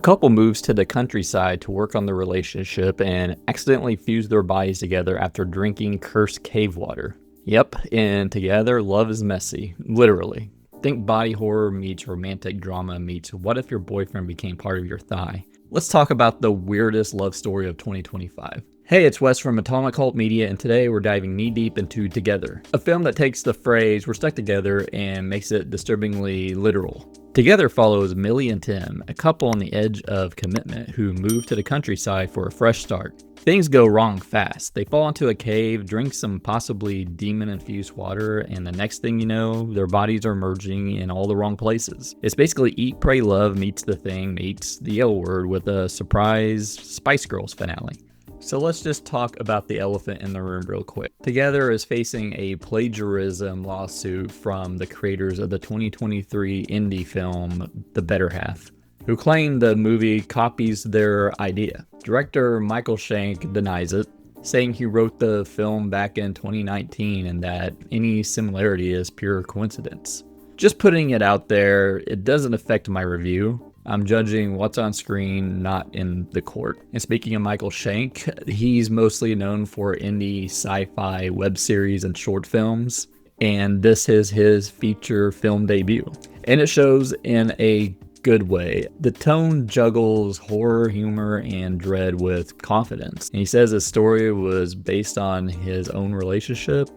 couple moves to the countryside to work on the relationship and accidentally fuse their bodies together after drinking cursed cave water. Yep, and together, love is messy. Literally. Think body horror meets romantic drama meets what if your boyfriend became part of your thigh. Let's talk about the weirdest love story of 2025. Hey, it's Wes from Atomic Cult Media, and today we're diving knee-deep into Together, a film that takes the phrase "we're stuck together" and makes it disturbingly literal. Together follows Millie and Tim, a couple on the edge of commitment who move to the countryside for a fresh start. Things go wrong fast. They fall into a cave, drink some possibly demon-infused water, and the next thing you know, their bodies are merging in all the wrong places. It's basically Eat, Pray, Love meets The Thing meets The L Word with a surprise Spice Girls finale. So let's just talk about the elephant in the room real quick. Together is facing a plagiarism lawsuit from the creators of the 2023 indie film The Better Half, who claim the movie copies their idea. Director Michael Shanks denies it, saying he wrote the film back in 2019 and that any similarity is pure coincidence. Just putting it out there, it doesn't affect my review. I'm judging what's on screen, not in the court. And speaking of Michael Shanks, he's mostly known for indie sci-fi web series and short films, and this is his feature film debut. And it shows in a good way. The tone juggles horror, humor, and dread with confidence. And he says his story was based on his own relationship.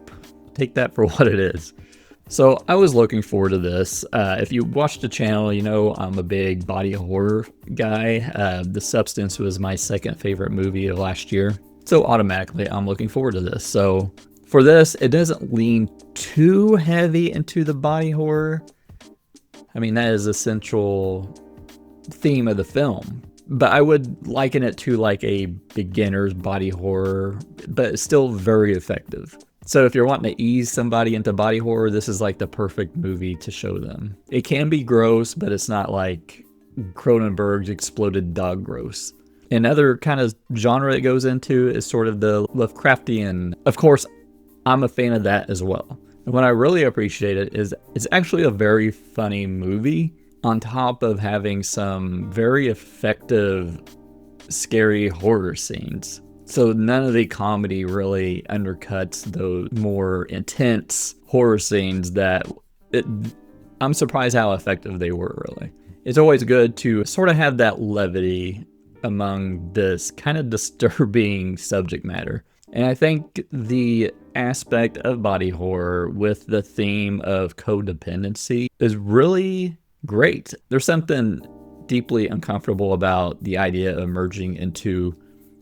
Take that for what it is. So I was looking forward to this. If you watch the channel, you know I'm a big body horror guy. The Substance was my second favorite movie of last year. So automatically I'm looking forward to this. So for this, it doesn't lean too heavy into the body horror. I mean, that is the central theme of the film. But I would liken it to like a beginner's body horror, but it's still very effective. So if you're wanting to ease somebody into body horror, this is like the perfect movie to show them. It can be gross, but it's not like Cronenberg's exploded dog gross. Another kind of genre it goes into is sort of the Lovecraftian. Of course, I'm a fan of that as well. And what I really appreciate it is it's actually a very funny movie on top of having some very effective, scary horror scenes. So none of the comedy really undercuts those more intense horror scenes I'm surprised how effective they were, really. It's always good to sort of have that levity among this kind of disturbing subject matter. And I think the aspect of body horror with the theme of codependency is really great. There's something deeply uncomfortable about the idea of merging into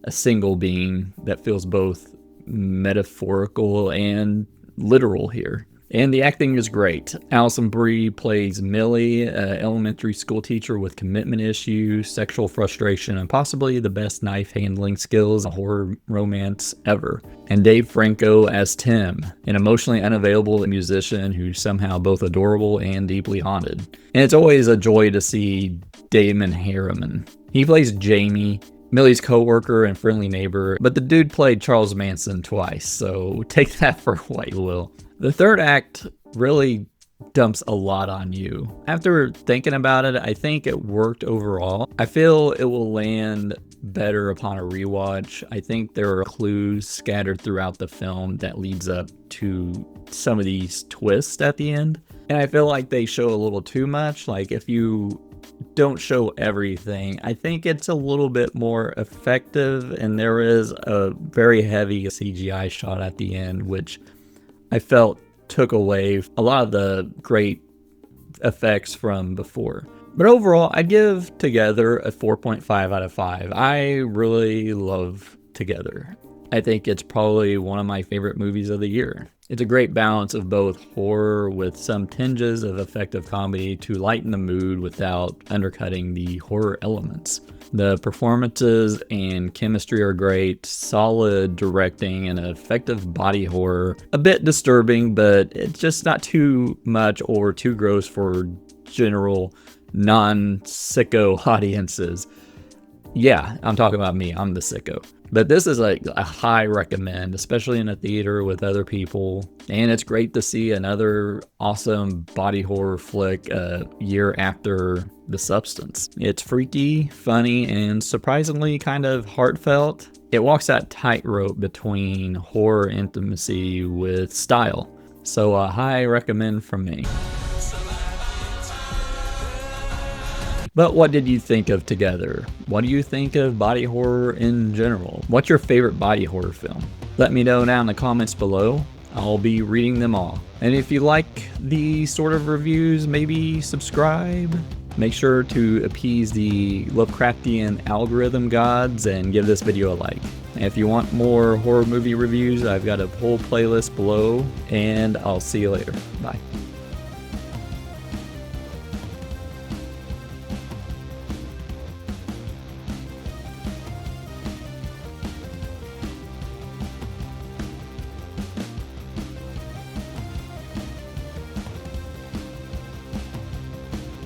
a single being that feels both metaphorical and literal here. And the acting is great. Alison Brie plays Millie, an elementary school teacher with commitment issues, sexual frustration, and possibly the best knife handling skills in a horror romance ever. And Dave Franco as Tim, an emotionally unavailable musician who's somehow both adorable and deeply haunted. And it's always a joy to see Damon Herriman. He plays Jamie, Millie's co-worker and friendly neighbor, but the dude played Charles Manson twice, so take that for what you will. The third act really dumps a lot on you. After thinking about it, I think it worked overall. I feel it will land better upon a rewatch. I think there are clues scattered throughout the film that leads up to some of these twists at the end. And I feel like they show a little too much. Like if you don't show everything, I think it's a little bit more effective, and there is a very heavy CGI shot at the end, which I felt took away a lot of the great effects from before. But overall, I'd give Together a 4.5 out of 5. I really love Together. I think it's probably one of my favorite movies of the year. It's a great balance of both horror with some tinges of effective comedy to lighten the mood without undercutting the horror elements. The performances and chemistry are great, solid directing, and effective body horror. A bit disturbing, but it's just not too much or too gross for general non-sicko audiences. Yeah, I'm talking about me. I'm the sicko. But this is like a high recommend, especially in a theater with other people. And it's great to see another awesome body horror flick a year after The Substance. It's freaky, funny, and surprisingly kind of heartfelt. It walks that tightrope between horror intimacy with style. So a high recommend from me. But what did you think of Together? What do you think of body horror in general? What's your favorite body horror film? Let me know down in the comments below. I'll be reading them all. And if you like these sort of reviews, maybe subscribe. Make sure to appease the Lovecraftian algorithm gods and give this video a like. And if you want more horror movie reviews, I've got a whole playlist below, and I'll see you later. Bye.